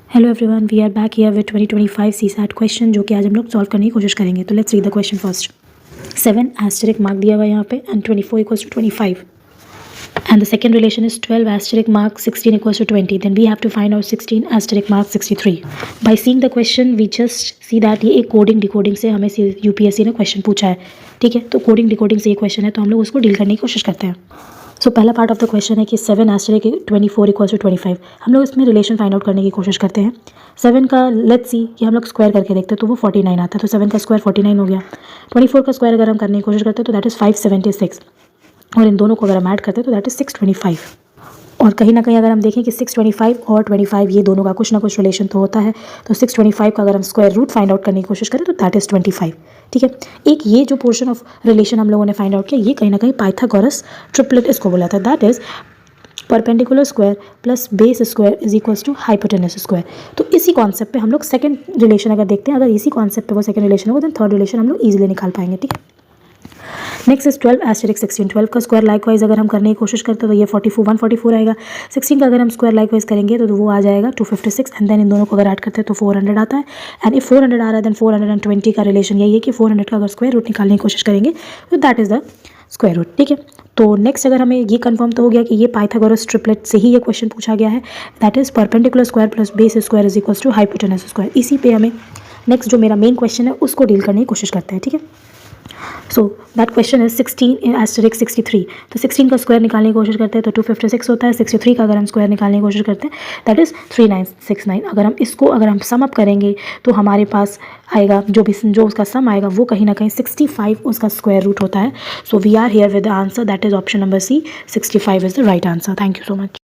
Hello everyone, we are back here with 2025 CSAT question जो कि आज हम लोग सॉल्व करने की कोशिश करेंगे। तो let's read the question first. 7 asterisk mark दिया हुआ है यहाँ पे and 24 equals to 25 and the second relation is 12 asterisk mark 16 equals to 20। Then we have to find out 16 asterisk mark 63। By seeing the question we just see that ये एक coding decoding से हमें UPSC ने question पूछा है। ठीक है, तो कोडिंग डिकोडिंग से ये क्वेश्चन है तो हम लोग उसको डील करने की कोशिश करते हैं। सो पहला पार्ट ऑफ द क्वेश्चन है कि 7 asterisk 24 इक्वल्स टू 25। हम लोग इसमें रिलेशन फाइंड आउट करने की कोशिश करते हैं। 7 का लेट्स सी कि हम लोग स्क्वायर करके देखते हैं तो वो 49 आता है, तो 7 का स्क्वायर 49 हो गया। 24 का स्क्वायर अगर हम करने की कोशिश करते हैं तो दैट इज़ 576 और इन दोनों को अगर हम ऐड करते हैं तो दैट इज़ 625। और कहीं ना कहीं अगर हम देखें कि 625 और 25 ये दोनों का कुछ ना कुछ रिलेशन तो होता है, तो 625 का अगर हम स्क्वायर रूट फाइंड आउट करने की कोशिश करें तो दैट इज़ 25। ठीक है, एक ये जो पोर्शन ऑफ रिलेशन हम लोगों ने फाइंड आउट किया ये कहीं ना कहीं पाइथागोरस ट्रिपलेट इसको बोला था, that is perpendicular square plus base square is equals to hypotenuse square. तो इसी कॉन्सेप्ट पे हम लोग सेकंड रिलेशन अगर देखते हैं, अगर इसी कॉन्सेप्ट पे वो सेकंड रिलेशन होगा देन थर्ड रिलेशन हम लोग इजीली निकाल पाएंगे। ठीक है, नेक्स्ट इज 12 asterisk 16। 12 का स्क्वायर लाइकवाइज अगर हम करने की कोशिश करते हैं तो ये 144 आएगा। 16 का अगर हम स्क्वायर लाइकवाइज करेंगे तो वो आ जाएगा 256 एंड देन इन दोनों को अगर ऐड करते हैं तो 400 आता है। एंड इफ 400 आ रहा है देन 420 का रिलेशन यही है कि 400 का अगर स्क्वायर रूट निकालने की कोशिश करेंगे तो that is the square root. ठीक है, तो नेक्स्ट अगर हमें ये कंफर्म तो हो गया कि ये पाइथागोरस ट्रिपलेट से ही ये क्वेश्चन पूछा गया है, that is perpendicular square plus base square is equals to hypotenuse square. इसी पे हमें नेक्स्ट जो मेरा मेन क्वेश्चन है उसको डील करने की कोशिश करते हैं। ठीक है, so that question is 16 asterisk 63। तो 16 का स्क्वायर निकालने की कोशिश करते हैं तो 256 होता है। 63 का अगर हम स्क्वायर निकालने की कोशिश करते हैं दैट इज़ 3969। अगर हम सम अप करेंगे तो हमारे पास आएगा जो उसका सम आएगा वो कहीं ना कहीं 65 उसका स्क्वायर रूट होता है। So we are here with the answer that is option number C, 65 is the right answer. Thank you so much.